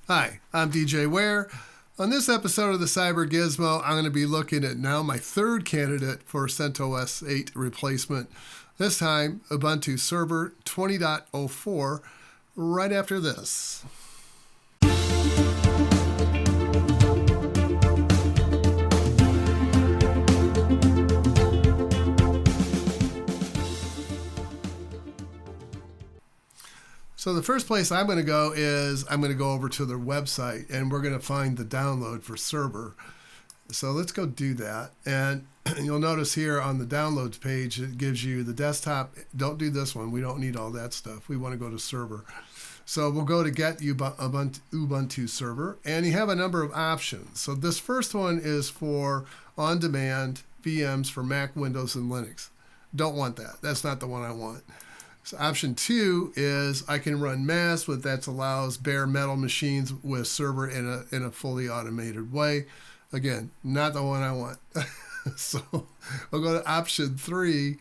Hi, I'm DJ Ware. On this episode of the CyberGizmo, I'm going to be looking at now my third candidate for CentOS 8 replacement. This time, Ubuntu Server 20.04, right after this. So the first place I'm going to go is I'm going to go over to their website and we're going to find the download for Server. So let's go do that. And you'll notice here on the downloads page, it gives you the desktop. Don't do this one. We don't need all that stuff. We want to go to Server. So we'll go to Get Ubuntu Server, and you have a number of options. So this first one is for on-demand VMs for Mac, Windows, and Linux. Don't want that. That's not the one I want. So option 2 is I can run mass, but that allows bare metal machines with Server in a fully automated way. Again, not the one I want. So we'll go to option 3,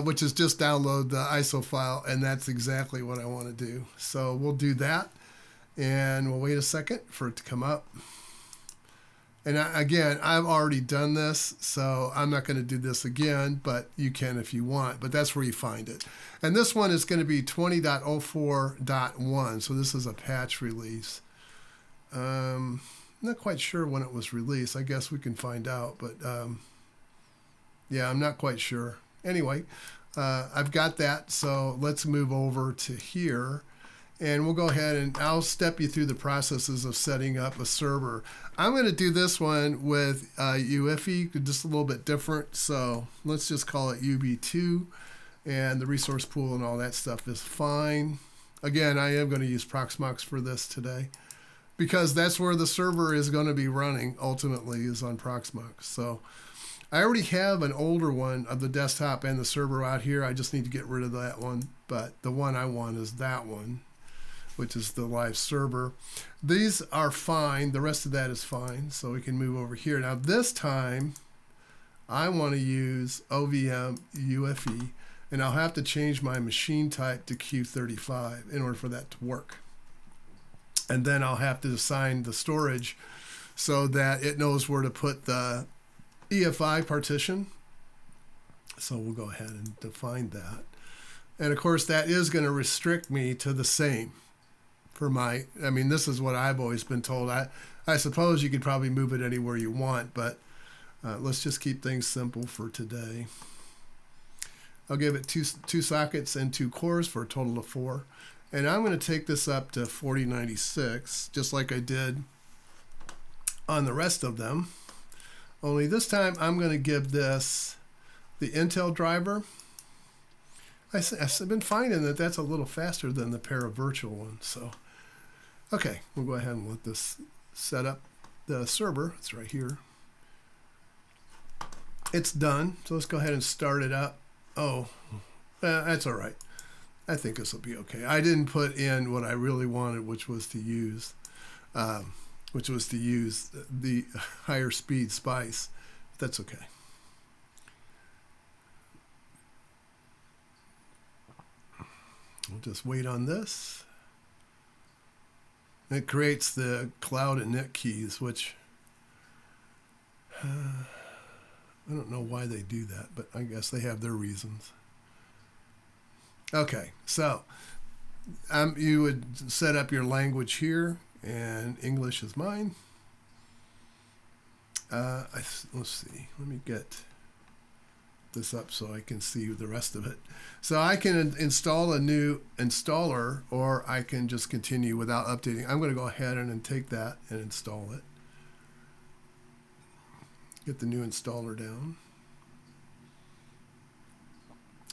which is just download the ISO file, and that's exactly what I want to do. So we'll do that, and we'll wait a second for it to come up. And again, I've already done this, so I'm not going to do this again, but you can if you want. But that's where you find it. And this one is going to be 20.04.1, so this is a patch release. I'm not quite sure when it was released. I guess we can find out, but yeah, I'm not quite sure. Anyway, I've got that, so let's move over to here. And we'll go ahead and I'll step you through the processes of setting up a server. I'm going to do this one with UEFI, just a little bit different. So let's just call it UB2, and the resource pool and all that stuff is fine. Again, I am going to use Proxmox for this today because that's where the server is going to be running ultimately, is on Proxmox. So I already have an older one of the desktop and the server out here. I just need to get rid of that one, but the one I want is that one, which is the live server. These are fine. The rest of that is fine. So we can move over here. Now this time, I want to use OVM UEFI, and I'll have to change my machine type to Q35 in order for that to work. And then I'll have to assign the storage so that it knows where to put the EFI partition. So we'll go ahead and define that. And of course, that is going to restrict me to the same. I mean, this is what I've always been told. I suppose you could probably move it anywhere you want, but let's just keep things simple for today. I'll give it two sockets and 2 cores for a total of 4. And I'm going to take this up to 4096, just like I did on the rest of them. Only this time I'm going to give this the Intel driver. I've been finding that that's a little faster than the pair of virtual ones. So, okay, we'll go ahead and let this set up the server. It's right here. It's done. So let's go ahead and start it up. Oh, that's all right. I think this will be okay. I didn't put in what I really wanted, which was to use the higher speed Spice. That's okay. We'll just wait on this. It creates the cloud init keys, which I don't know why they do that, but I guess they have their reasons. Okay, so you would set up your language here, and English is mine. Let's see. Let me get this up so I can see the rest of it. So I can install a new installer, or I can just continue without updating. I'm going to go ahead and take that and install it. Get the new installer down.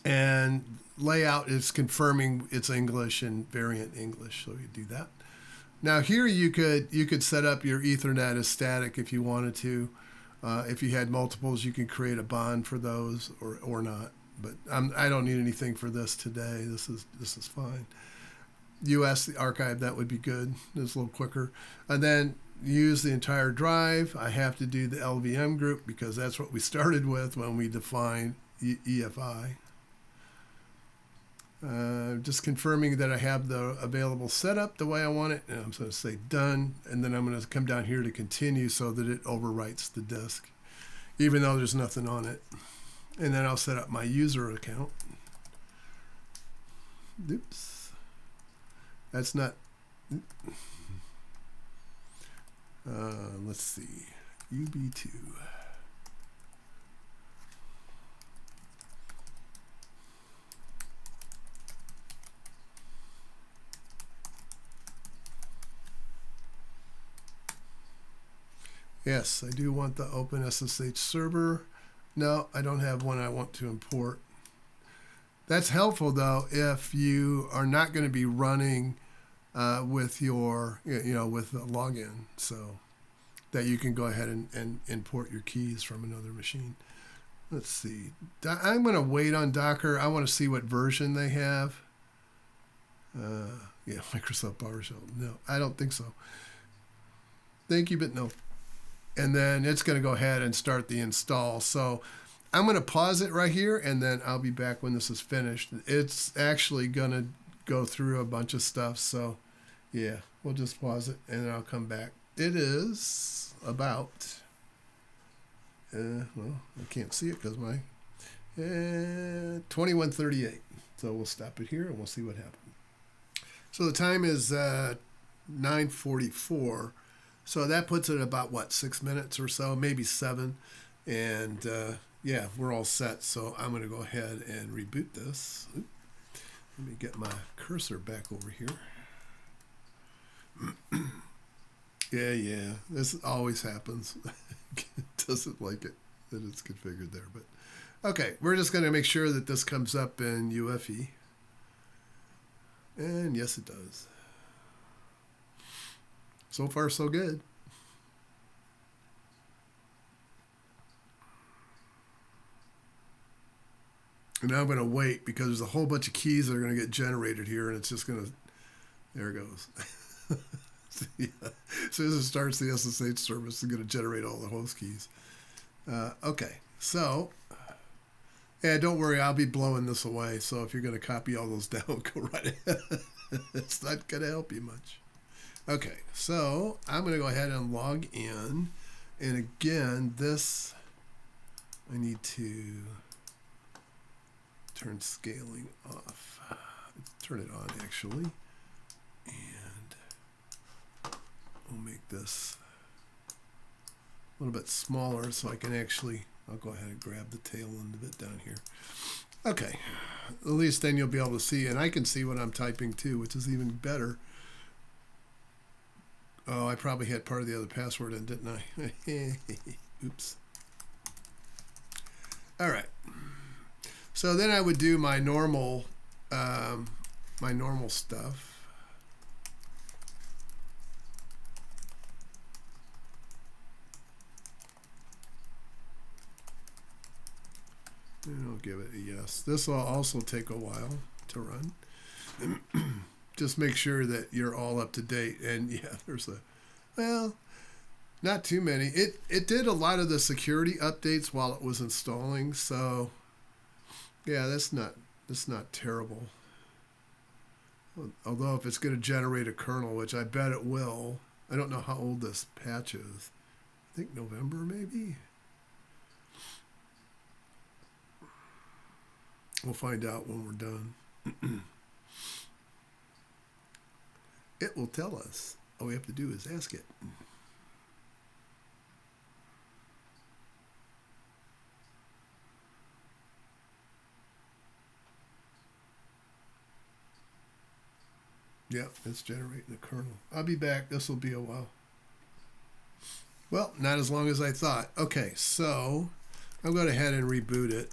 And layout is confirming it's English and variant English, so you do that. Now here you could set up your Ethernet as static if you wanted to. If you had multiples, you can create a bond for those or not. But I don't need anything for this today. This is fine. US archive, that would be good. It's a little quicker. And then use the entire drive. I have to do the LVM group because that's what we started with when we defined EFI. Just confirming that I have the available setup the way I want it. And I'm going to say done. And then I'm going to come down here to continue so that it overwrites the disk, even though there's nothing on it. And then I'll set up my user account. Oops. That's not. Let's see. UB2. Yes, I do want the open SSH server. No, I don't have one I want to import. That's helpful though if you are not going to be running with your, with the login, so that you can go ahead and import your keys from another machine. Let's see. I'm going to wait on Docker. I want to see what version they have. Yeah, Microsoft PowerShell. No, I don't think so. Thank you, but no. And then it's going to go ahead and start the install. So I'm going to pause it right here, and then I'll be back when this is finished. It's actually going to go through a bunch of stuff. So yeah, we'll just pause it, and then I'll come back. It is about, well, I can't see it because my 21:38. So we'll stop it here, and we'll see what happens. So the time is 9:44. So that puts it about, what, 6 minutes or so, maybe 7. And yeah, we're all set. So I'm going to go ahead and reboot this. Let me get my cursor back over here. Yeah, this always happens. It doesn't like it that it's configured there. But okay, we're just going to make sure that this comes up in UEFI. And yes, it does. So far, so good. And now I'm going to wait because there's a whole bunch of keys that are going to get generated here, and it's just going to, there it goes. Yeah. As soon as it starts the SSH service, it's going to generate all the host keys. Okay, so, yeah, don't worry, I'll be blowing this away. So if you're going to copy all those down, go right ahead. It's not going to help you much. Okay, so I'm going to go ahead and log in. And again, this, I need to turn scaling off. Turn it on, actually. And we'll make this a little bit smaller so I can actually, I'll go ahead and grab the tail end of it down here. Okay, at least then you'll be able to see, and I can see what I'm typing too, which is even better. Oh, I probably had part of the other password in, didn't I? Oops. All right. So then I would do my normal stuff. And I'll give it a yes. This will also take a while to run. Just make sure that you're all up to date. And yeah, there's a, well, not too many. It did a lot of the security updates while it was installing. So yeah, that's not terrible. Although if it's going to generate a kernel, which I bet it will, I don't know how old this patch is. I think November maybe. We'll find out when we're done. It will tell us. All we have to do is ask it. Yep, it's generating a kernel. I'll be back. This will be a while. Well, not as long as I thought. Okay, so I'm going ahead and reboot it.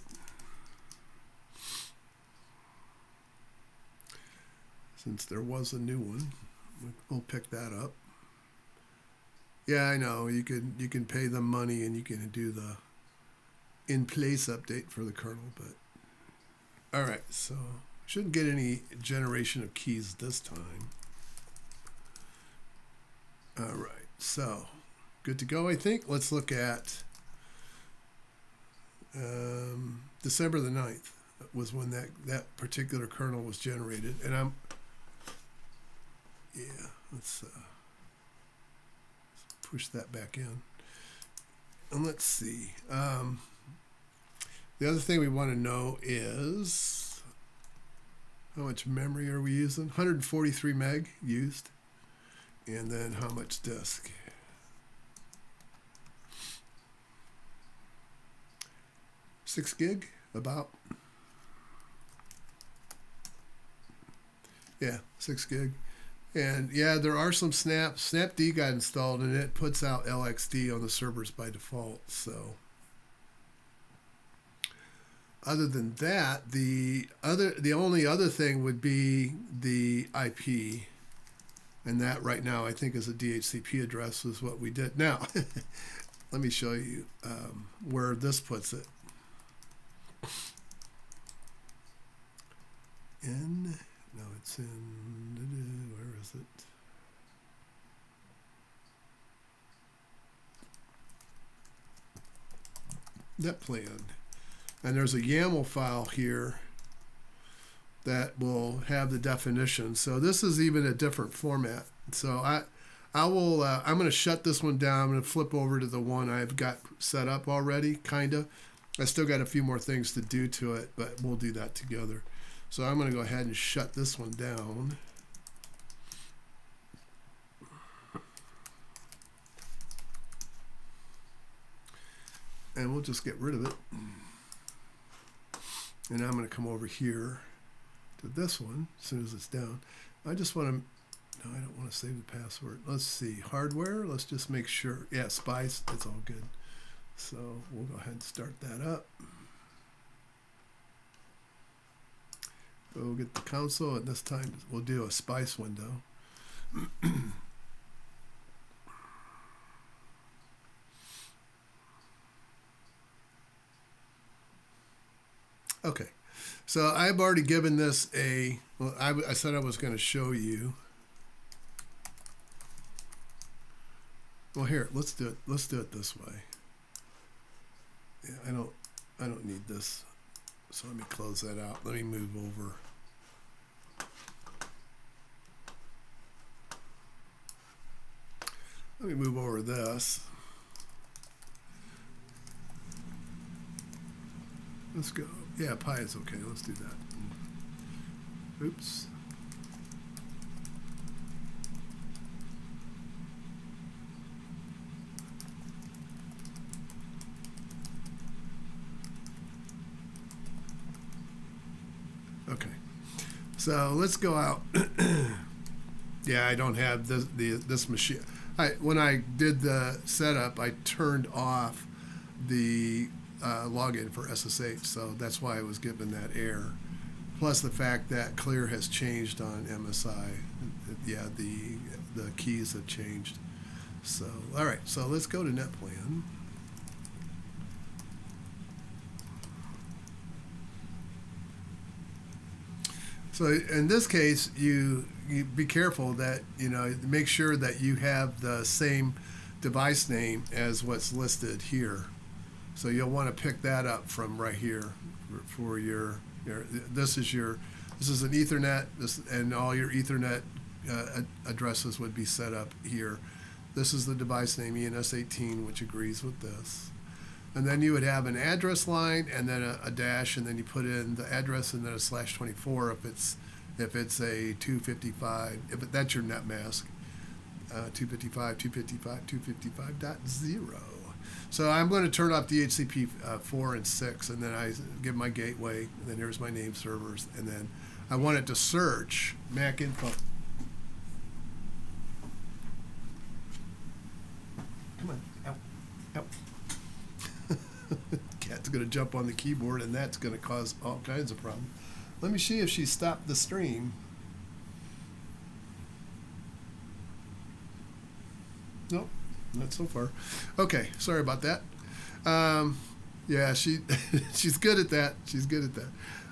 Since there was a new one, we'll pick that up. Yeah, I know. You can pay them money and you can do the in-place update for the kernel, but all right, so shouldn't get any generation of keys this time. All right, so good to go, I think. Let's look at December the 9th. was when that particular kernel was generated. And let's push that back in. And let's see. The other thing we want to know is how much memory are we using? 143 meg used. And then how much disk? 6 gig, about. Yeah, 6 gig. And yeah, there are some snaps. Snapd got installed, and it puts out LXD on the servers by default. So other than that, the only other thing would be the IP, and that right now I think is a DHCP address is what we did. Now, let me show you where this puts it. No, it's in, where is it? Net plan. And there's a YAML file here that will have the definition. So this is even a different format. So I'm going to shut this one down. I'm going to flip over to the one I've got set up already, kind of. I still got a few more things to do to it, but we'll do that together. So I'm going to go ahead and shut this one down. And we'll just get rid of it. And I'm going to come over here to this one as soon as it's down. I just want to, no, I don't want to save the password. Let's see, hardware, let's just make sure. Yeah, Spice, it's all good. So we'll go ahead and start that up. We'll get the console, and this time we'll do a Spice window. Okay, so I've already given this a, well, I said I was going to show you. Well, here, let's do it. Let's do it this way. Yeah, I don't need this. So let me close that out. Let me move over. Let me move over this. Let's go. Yeah, pi is okay. Let's do that. Oops. Okay. So let's go out. Yeah, I don't have this machine. When I did the setup, I turned off the login for SSH, so that's why I was given that error. Plus the fact that clear has changed on MSI. Yeah, the keys have changed. So, all right, so let's go to NetPlan. So in this case, you be careful that, make sure that you have the same device name as what's listed here. So you'll want to pick that up from right here for your this is an Ethernet, and all your Ethernet addresses would be set up here. This is the device name ENS18, which agrees with this. And then you would have an address line and then a dash, and then you put in the address and then a /24 if it's a 255, if that's your net mask, 255.255.255.0. So I'm going to turn off DHCP 4 and 6, and then I give my gateway, and then here's my name servers, and then I want it to search Mac info. Come on, out, out. Cat's going to jump on the keyboard, and that's going to cause all kinds of problems. Let me see if she stopped the stream. Nope, not so far. Okay, sorry about that. Yeah, she's good at that. She's good at that.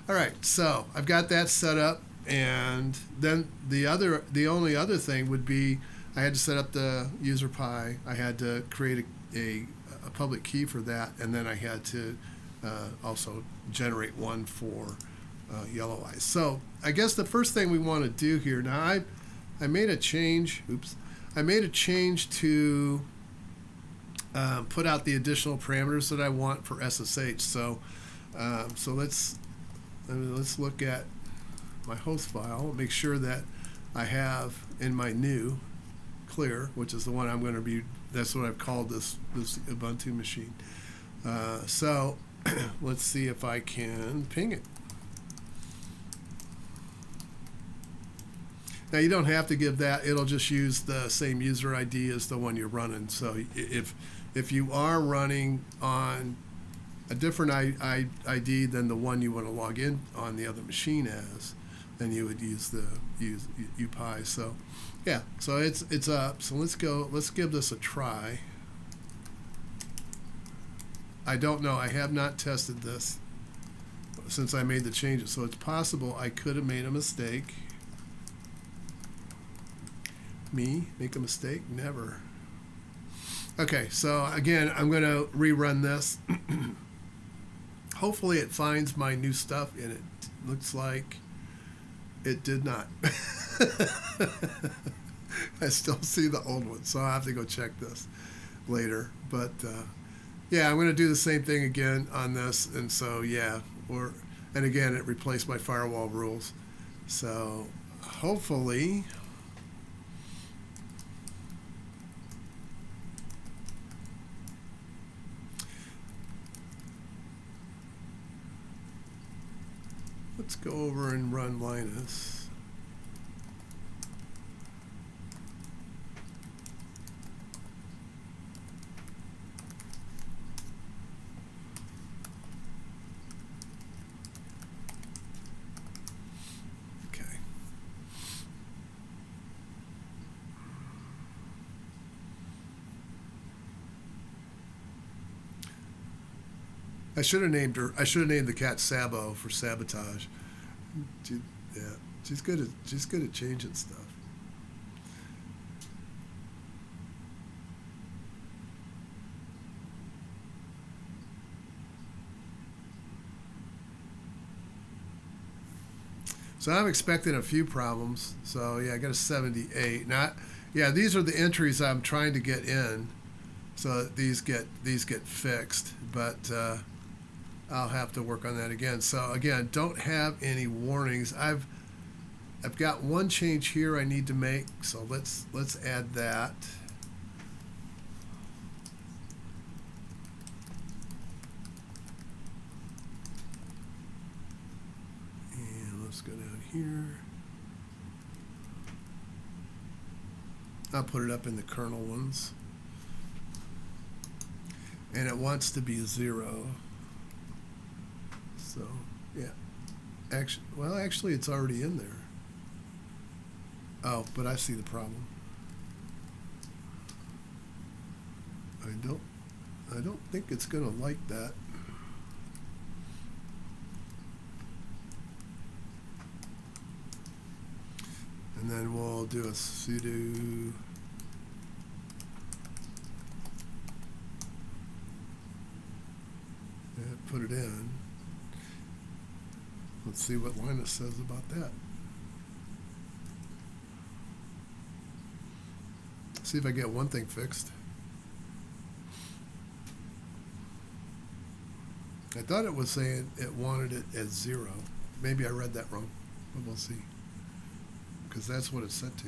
All right, so I've got that set up, and then the only other thing would be I had to set up the user pi. I had to create a public key for that, and then I had to also generate one for yellow eyes. So I guess the first thing we want to do here, now I made a change, I made a change to put out the additional parameters that I want for SSH. So let's look at my host file, make sure that I have in my new clear, which is the one I'm going to be, that's what I've called this Ubuntu machine. So let's see if I can ping it. Now you don't have to give that, it'll just use the same user ID as the one you're running. So if you are running on a different ID than the one you want to log in on the other machine as, then you would use UPI. So yeah, so it's up. So let's give this a try. I don't know, I have not tested this since I made the changes, so it's possible I could have made a mistake. Me make a mistake? Never. Okay, so again, I'm going to rerun this. Hopefully it finds my new stuff, and it looks like it did not. I still see the old one, so I'll have to go check this later. But yeah, I'm going to do the same thing again on this, and so yeah, and again, it replaced my firewall rules. So hopefully let's go over and run Linus. Okay. I should have named her. I should have named the cat Sabo for sabotage. Yeah, she's good at changing stuff. So I'm expecting a few problems. So yeah, I got a 78. Yeah, these are the entries I'm trying to get in, so that these get fixed. But I'll have to work on that again. So again, don't have any warnings. I've got one change here I need to make, so let's add that. And let's go down here. I'll put it up in the kernel ones. And it wants to be 0. So yeah, actually it's already in there. Oh, but I see the problem. I don't think it's gonna like that. And then we'll do a sudo put it in. Let's see what Linus says about that. See if I get one thing fixed. I thought it was saying it wanted it as 0. Maybe I read that wrong, but we'll see. Because that's what it's set to.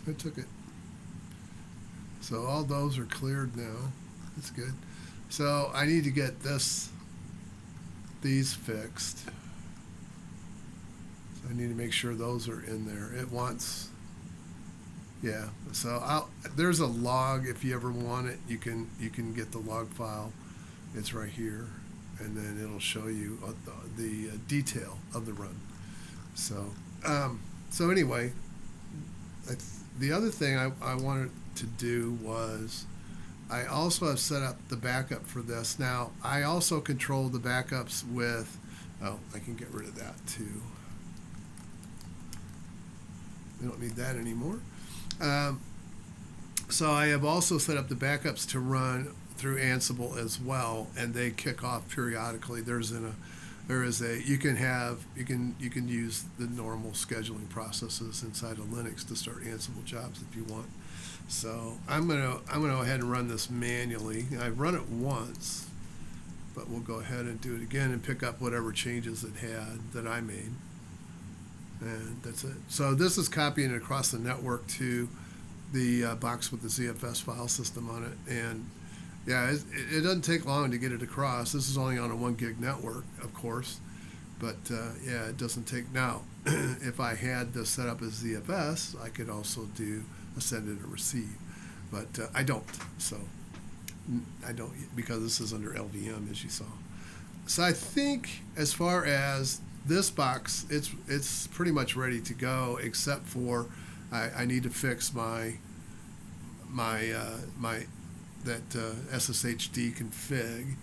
I took it. So all those are cleared now. That's good. So I need to get these fixed. So I need to make sure those are in there. It wants, yeah. So there's a log if you ever want it. You can get the log file. It's right here, and then it'll show you the detail of the run. So so anyway. the other thing I wanted to do was I also have set up the backup for this. Now, I also control the backups with, oh, I can get rid of that too. We don't need that anymore. So I have also set up the backups to run through Ansible as well, and they kick off periodically. You can use the normal scheduling processes inside of Linux to start Ansible jobs if you want. So I'm gonna go ahead and run this manually. I've run it once, but we'll go ahead and do it again and pick up whatever changes it had that I made, and that's it. So this is copying it across the network to the box with the ZFS file system on it, and yeah, it doesn't take long to get it across. This is only on a 1 gig network, of course, but yeah, it doesn't take. Now, if I had this set up as ZFS, I could also do a send and a receive, but I don't. So I don't, because this is under LVM, as you saw. So I think as far as this box, it's pretty much ready to go, except for I need to fix my SSHD config.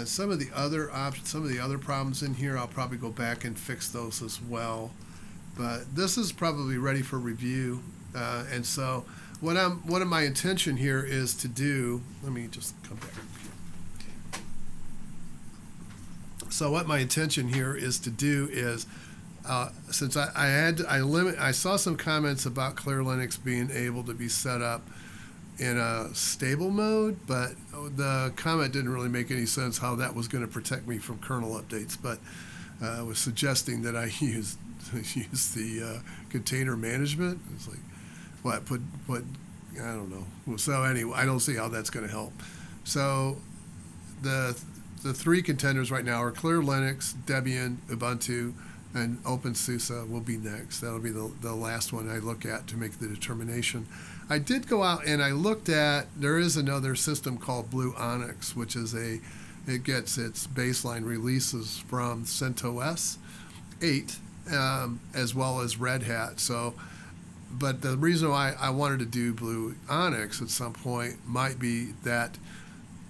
Some of the other problems in here, I'll probably go back and fix those as well. But this is probably ready for review, and so what my intention here is to do. Let me just come back up here. So what my intention here is to do is, since I saw some comments about Clear Linux being able to be set up in a stable mode, but the comment didn't really make any sense how that was going to protect me from kernel updates. But I was suggesting that I use the container management. It's like, what, put I don't know. So anyway, I don't see how that's going to help. So the 3 contenders right now are Clear Linux, Debian, Ubuntu, and OpenSUSE will be next. That'll be the last one I look at to make the determination. I did go out and I looked at, there is another system called Blue Onyx, which is it gets its baseline releases from CentOS 8 as well as Red Hat. So, but the reason why I wanted to do Blue Onyx at some point might be that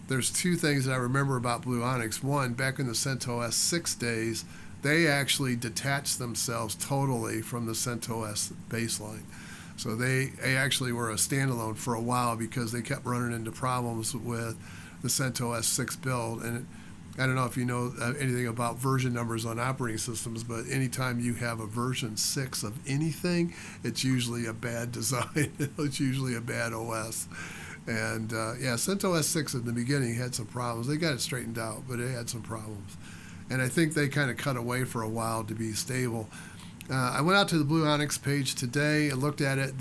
there's 2 things that I remember about Blue Onyx. One, back in the CentOS 6 days, they actually detached themselves totally from the CentOS baseline. So they actually were a standalone for a while because they kept running into problems with the CentOS 6 build. And I don't know if you know anything about version numbers on operating systems, but anytime you have a version 6 of anything, it's usually a bad design. It's usually a bad OS. And yeah, CentOS 6 in the beginning had some problems. They got it straightened out, but it had some problems. And I think they kind of cut away for a while to be stable. I went out to the Blue Onyx page today and looked at it.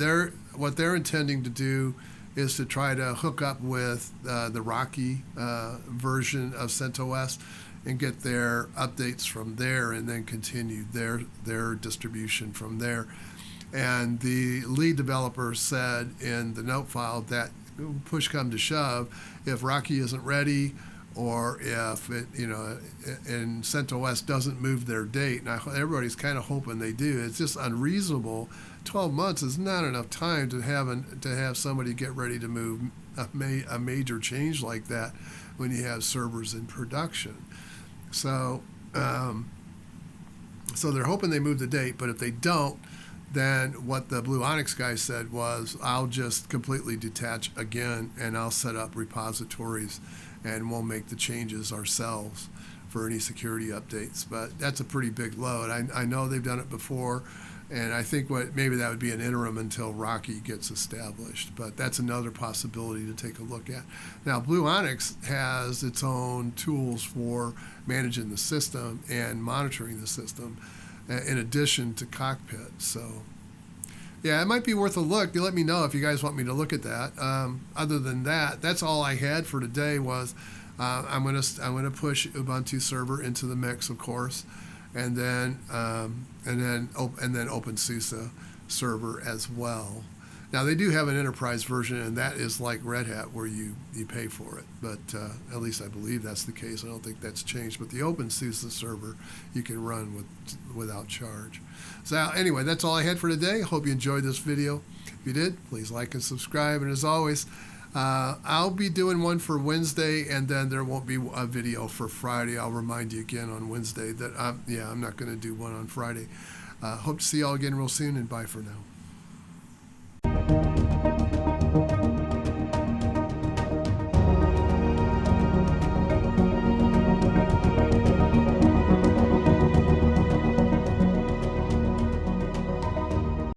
What they're intending to do is to try to hook up with the Rocky version of CentOS and get their updates from there, and then continue their distribution from there. And the lead developer said in the note file that push come to shove, if Rocky isn't ready, or if it, and CentOS doesn't move their date, and everybody's kind of hoping they do. It's just unreasonable. 12 months is not enough time to have somebody get ready to move a major change like that when you have servers in production. So, so they're hoping they move the date, but if they don't, then what the Blue Onyx guy said was, I'll just completely detach again, and I'll set up repositories, and we'll make the changes ourselves for any security updates. But that's a pretty big load. I know they've done it before, and I think maybe that would be an interim until Rocky gets established. But that's another possibility to take a look at. Now, Blue Onyx has its own tools for managing the system and monitoring the system, in addition to Cockpit. So, yeah, it might be worth a look. You let me know if you guys want me to look at that. Other than that, that's all I had for today. Was I'm gonna push Ubuntu server into the mix, of course, and then OpenSUSE server as well. Now they do have an enterprise version, and that is like Red Hat, where you pay for it. But at least I believe that's the case. I don't think that's changed. But the OpenSUSE server you can run without charge. So anyway, that's all I had for today. Hope you enjoyed this video. If you did, please like and subscribe. And as always, I'll be doing one for Wednesday, and then there won't be a video for Friday. I'll remind you again on Wednesday that I'm not going to do one on Friday. Hope to see you all again real soon, and bye for now.